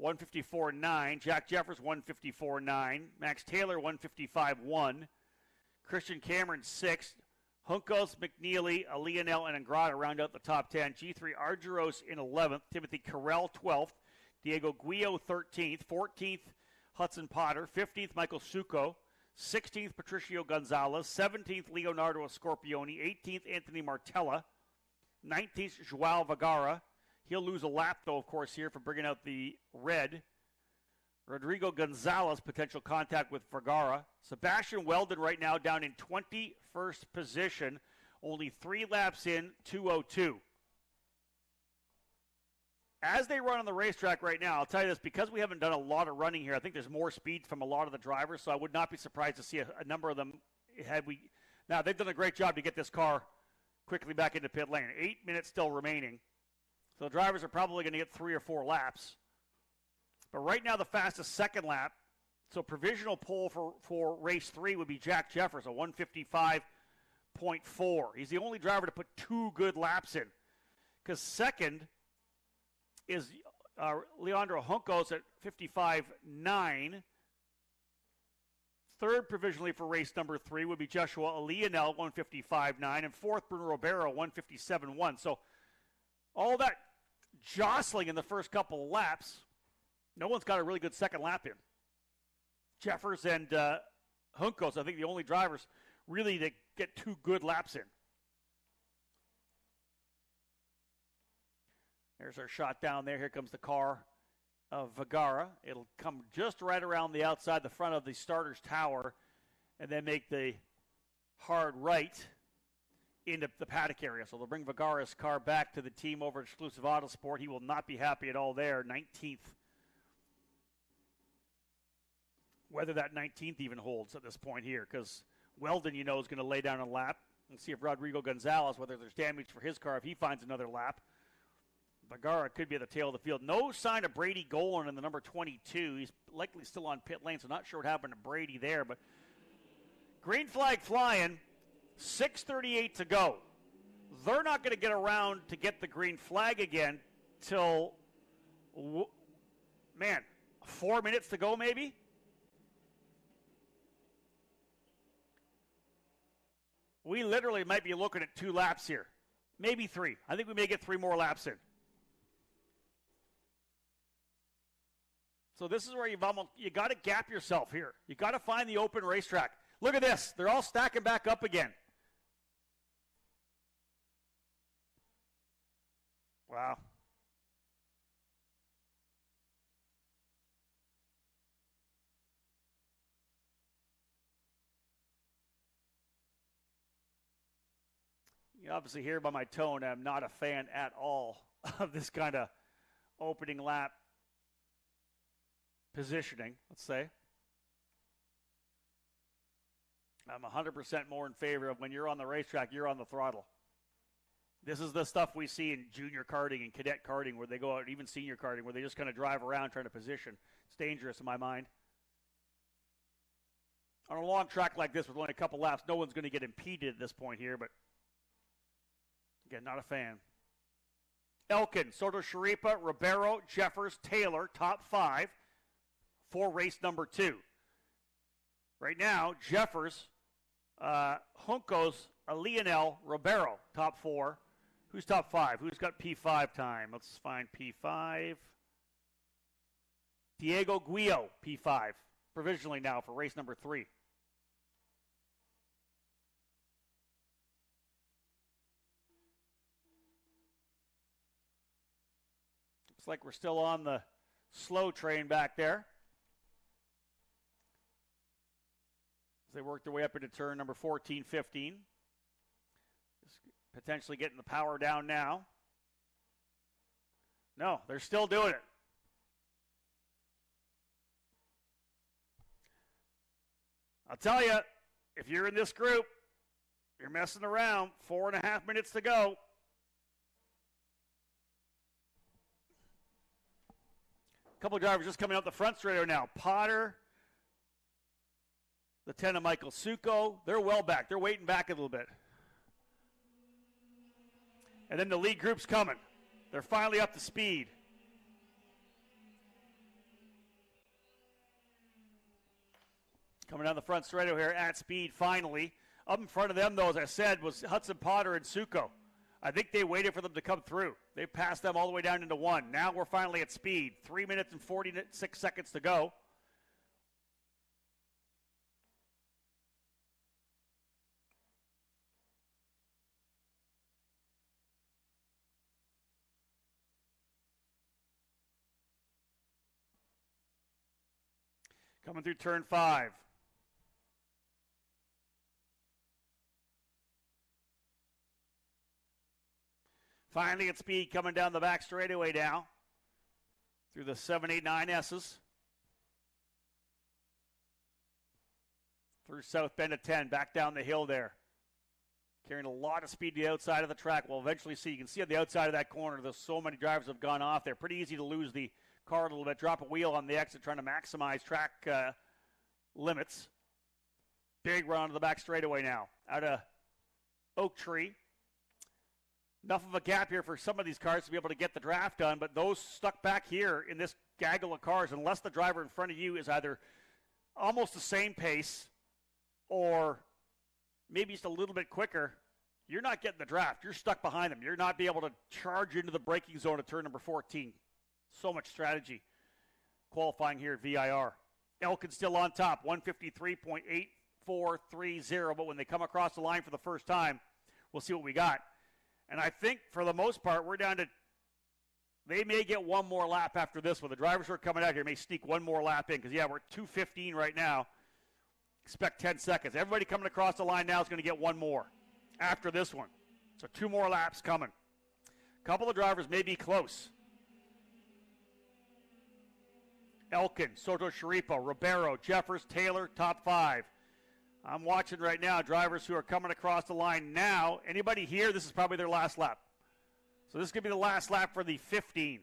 154.9. Jack Jeffers, 154.9. Max Taylor, 155.1. Christian Cameron, sixth. Juncos, McNeely, Leonel, and Ingrata round out the top 10. G3 Argyros in 11th. Timothy Carell, 12th. Diego Guillo, 13th. 14th, Hudson Potter. 15th, Michael Succo. 16th, Patricio Gonzalez. 17th, Leonardo Scorpioni. 18th, Anthony Martella. 19th, Joao Vergara. He'll lose a lap, though, of course, here for bringing out the red. Rodrigo Gonzalez, potential contact with Vergara. Sebastian Weldon right now down in 21st position. Only 3 laps in, 2:02. As they run on the racetrack right now, I'll tell you this, because we haven't done a lot of running here, I think there's more speed from a lot of the drivers, so I would not be surprised to see a number of them Now, they've done a great job to get this car quickly back into pit lane. 8 minutes still remaining. So the drivers are probably going to get 3 or 4 laps. But right now, the fastest second lap, so provisional pole for race 3 would be Jack Jeffers, a 155.4. He's the only driver to put 2 good laps in. Because second is Leandro Juncos at 55.9. Third provisionally for race number 3 would be Joshua Leonel, 155.9. And fourth, Bruno Ribeiro, 157.1. So all that jostling in the first couple of laps, no one's got a really good second lap in. Jeffers and Juncos, I think the only drivers really to get 2 good laps in. There's our shot down there. Here comes the car of Vergara. It'll come just right around the outside, the front of the starter's tower, and then make the hard right into the paddock area. So they'll bring Vergara's car back to the team over at Exclusive Autosport. He will not be happy at all there. 19th. Whether that 19th even holds at this point here, because Weldon, is going to lay down a lap and see if Rodrigo Gonzalez, whether there's damage for his car, if he finds another lap. Vergara could be at the tail of the field. No sign of Brady Golan in the number 22. He's likely still on pit lane, so not sure what happened to Brady there. But green flag flying, 6:38 to go. They're not going to get around to get the green flag again till, 4 minutes to go maybe? We literally might be looking at 2 laps here. Maybe 3. I think we may get 3 more laps in. So this is where you got to gap yourself here. You got to find the open racetrack. Look at this. They're all stacking back up again. Wow. You obviously hear by my tone I'm not a fan at all of this kind of opening lap positioning, let's say. I'm 100% more in favor of when you're on the racetrack, you're on the throttle. This is the stuff we see in junior karting and cadet karting where they go out, even senior karting, where they just kind of drive around trying to position. It's dangerous in my mind. On a long track like this with only a couple laps, no one's going to get impeded at this point here, but again, not a fan. Elkin, Soto Sharipa, Ribeiro, Jeffers, Taylor, top 5 for race number 2. Right now, Jeffers, Juncos, Lionel, Ribeiro, top 4. Who's top 5? Who's got P5 time? Let's find P5. Diego Guillo, P5, provisionally now for race number 3. Looks like we're still on the slow train back there. As they work their way up into turn number 14, 15. Just potentially getting the power down now. No, they're still doing it. I'll tell you, if you're in this group, you're messing around. 4.5 minutes to go. A couple of drivers just coming out the front straight now. Potter, the 10 of Michael Succo. They're well back. They're waiting back a little bit. And then the lead group's coming. They're finally up to speed. Coming down the front straight here at speed finally. Up in front of them, though, as I said, was Hudson Potter and Succo. I think they waited for them to come through. They passed them all the way down into 1. Now we're finally at speed. 3 minutes and 46 seconds to go. Coming through turn 5. Finally at speed coming down the back straightaway now. Through the 7, 8, 9 S's. Through South Bend at 10, back down the hill there. Carrying a lot of speed to the outside of the track. We'll eventually see. You can see on the outside of that corner, there's so many drivers have gone off there. Pretty easy to lose the car a little bit. Drop a wheel on the exit, trying to maximize track limits. Big run to the back straightaway now. Out of Oak Tree. Enough of a gap here for some of these cars to be able to get the draft done, but those stuck back here in this gaggle of cars, unless the driver in front of you is either almost the same pace or maybe just a little bit quicker, you're not getting the draft. You're stuck behind them. You're not be able to charge into the braking zone at turn number 14. So much strategy qualifying here at VIR. Elkin still on top, 153.8430, but when they come across the line for the first time, we'll see what we got. And I think, for the most part, we're down to They may get one more lap after this one. The drivers who are coming out here may sneak one more lap in because, we're at 2:15 right now. Expect 10 seconds. Everybody coming across the line now is going to get one more after this one. So 2 more laps coming. A couple of drivers may be close. Elkin, Soto Sharipo, Ribeiro, Jeffers, Taylor, top 5. I'm watching right now drivers who are coming across the line now. Anybody here? This is probably their last lap. So this is going to be the last lap for the 15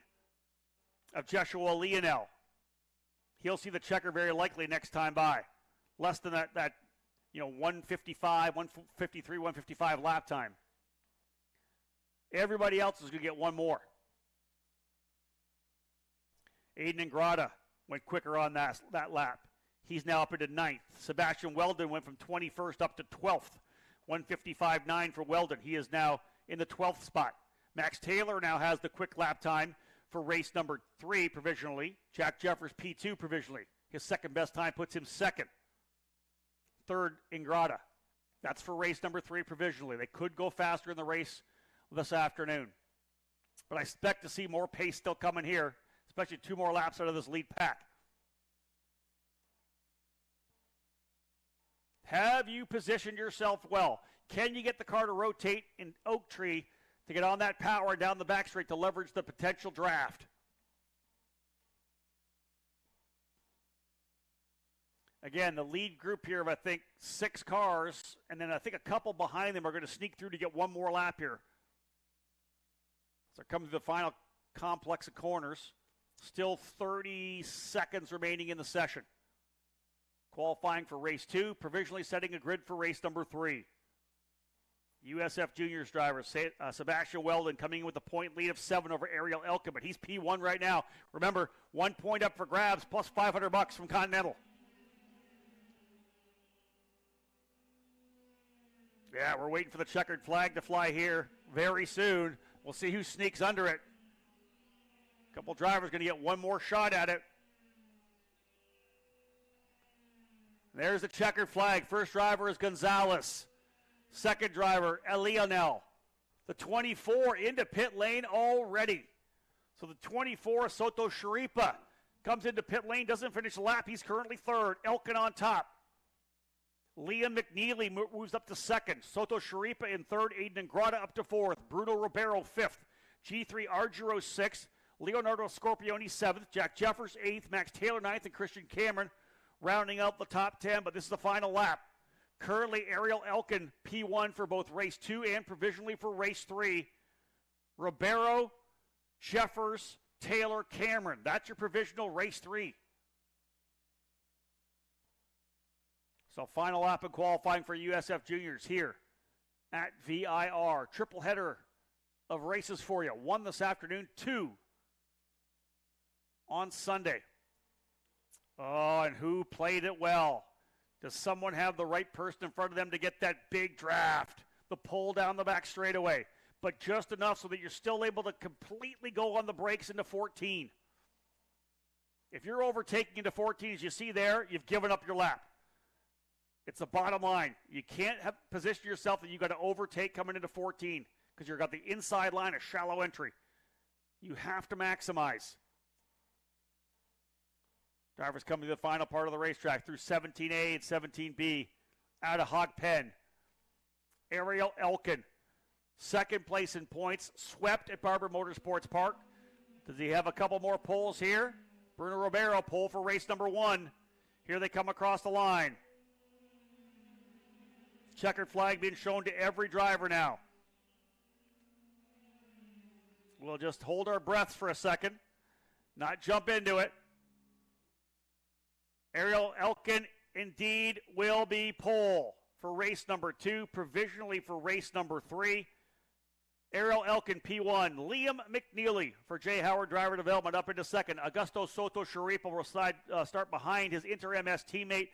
of Joshua Leonel. He'll see the checker very likely next time by. Less than that 155, 153, 155 lap time. Everybody else is going to get one more. Aiden Ingrata went quicker on that lap. He's now up into 9th. Sebastian Weldon went from 21st up to 12th. 155.9 for Weldon. He is now in the 12th spot. Max Taylor now has the quick lap time for race number 3 provisionally. Jack Jeffers P2 provisionally. His second best time puts him second. Third, Ingrata. That's for race number 3 provisionally. They could go faster in the race this afternoon. But I expect to see more pace still coming here, especially 2 more laps out of this lead pack. Have you positioned yourself well? Can you get the car to rotate in Oak Tree to get on that power down the backstraight to leverage the potential draft? Again, the lead group here of, I think, 6 cars, and then I think a couple behind them are going to sneak through to get one more lap here. So coming to the final complex of corners. Still 30 seconds remaining in the session. Qualifying for race 2, provisionally setting a grid for race number 3. USF Juniors driver Sebastian Weldon coming in with a point lead of 7 over Ariel Elkin, but he's P1 right now. Remember, 1 point up for grabs plus $500 from Continental. Yeah, we're waiting for the checkered flag to fly here very soon. We'll see who sneaks under it. A couple drivers going to get one more shot at it. There's the checkered flag. First driver is Gonzalez. Second driver, Elionel. The 24 into pit lane already. So the 24, Soto Sharipa, comes into pit lane, doesn't finish the lap. He's currently third. Elkin on top. Liam McNeely moves up to second. Soto Sharipa in third. Aiden Ingrata up to fourth. Bruno Ribeiro fifth. G3 Argiro sixth. Leonardo Scorpioni seventh. Jack Jeffers eighth. Max Taylor ninth. And Christian Cameron rounding out the top 10. But this is the final lap. Currently, Ariel Elkin P1 for both race 2 and provisionally for race 3. Ribeiro, Jeffers, Taylor, Cameron. That's your provisional race 3. So final lap in qualifying for USF Juniors here at VIR. Triple header of races for you. 1 this afternoon, 2 on Sunday. Oh, and who played it well? Does someone have the right person in front of them to get that big draft? The pull down the back straightaway. But just enough so that you're still able to completely go on the brakes into 14. If you're overtaking into 14, as you see there, you've given up your lap. It's the bottom line. You can't have position yourself that you've got to overtake coming into 14 because you've got the inside line, a shallow entry. You have to maximize. Drivers coming to the final part of the racetrack through 17A and 17B out of Hog Pen. Ariel Elkin, second place in points, swept at Barber Motorsports Park. Does he have a couple more poles here? Bruno Ribeiro pole for race number 1. Here they come across the line. Checkered flag being shown to every driver now. We'll just hold our breaths for a second, not jump into it. Ariel Elkin indeed will be pole for race number 2, provisionally for race number 3. Ariel Elkin P1. Liam McNeely for Jay Howard Driver Development up into second. Augusto Soto Sharipa will start behind his Inter-MS teammate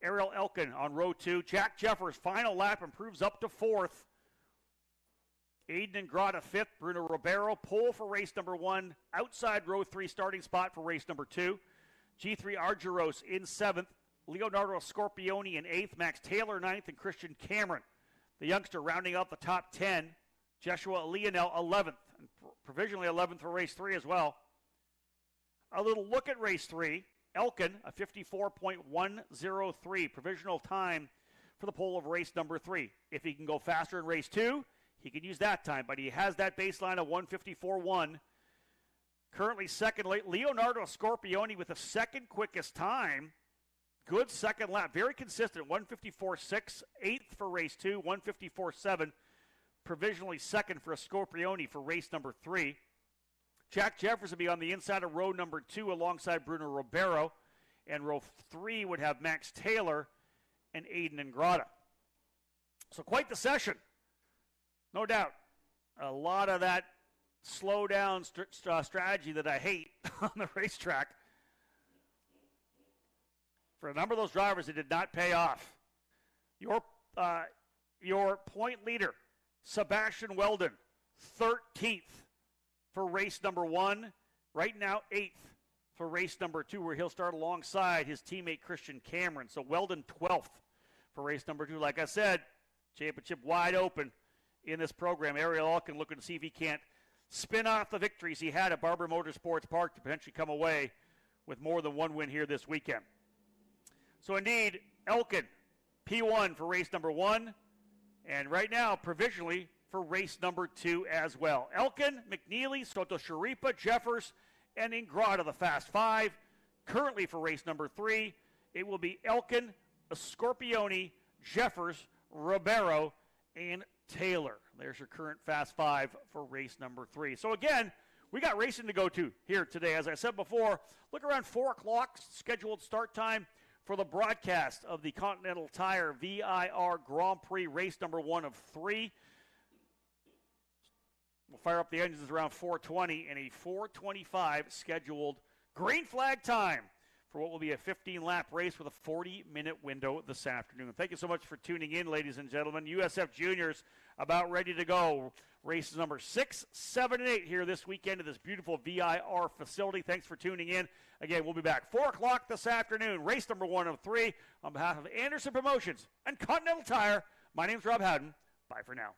Ariel Elkin on row 2. Jack Jeffers, final lap, improves up to 4th. Aiden Ingrata 5th. Bruno Ribeiro pole for race number 1. Outside row 3 starting spot for race number 2. G3 Argyros in 7th. Leonardo Scorpioni in 8th. Max Taylor 9th. And Christian Cameron, the youngster, rounding out the top 10. Joshua Leonel, 11th, and provisionally 11th for race 3 as well. A little look at race 3. Elkin, a 54.103 provisional time for the pole of race number 3. If he can go faster in race 2, he can use that time, but he has that baseline of 154.1. Currently second, Leonardo Scorpioni with the second quickest time. Good second lap, very consistent, 154.6, 8th for race 2, 154.7, provisionally second for Scorpioni for race number 3. Jack Jeffers will be on the inside of row number 2 alongside Bruno Ribeiro, and row 3 would have Max Taylor and Aiden Ingrata. So quite the session, no doubt. A lot of that slow down strategy that I hate on the racetrack. For a number of those drivers, it did not pay off. Your point leader, Sebastian Weldon, 13th for race number 1. Right now, 8th for race number 2, where he'll start alongside his teammate Christian Cameron. So Weldon, 12th for race number 2. Like I said, championship wide open in this program. Ariel Elkin looking to see if he can't spin off the victories he had at Barber Motorsports Park to potentially come away with more than one win here this weekend. So indeed, Elkin, P1 for race number 1, and right now, provisionally, for race number 2 as well. Elkin, McNeely, Soto Sharipa, Jeffers, and Ingrata, the Fast 5. Currently for race number 3, it will be Elkin, Scorpioni, Jeffers, Ribeiro, and Taylor. There's your current Fast 5 for race number 3. So again, we got racing to go to here today. As I said before, look around 4 o'clock, scheduled start time for the broadcast of the Continental Tire VIR Grand Prix race number 1 of 3. We'll fire up the engines around 4:20 and a 4:25 scheduled green flag time for what will be a 15-lap race with a 40-minute window this afternoon. Thank you so much for tuning in, ladies and gentlemen. USF Juniors about ready to go. Races number 6, 7, and 8 here this weekend at this beautiful VIR facility. Thanks for tuning in. Again, we'll be back 4 o'clock this afternoon, race number 1 of 3. On behalf of Anderson Promotions and Continental Tire, my name's Rob Howden. Bye for now.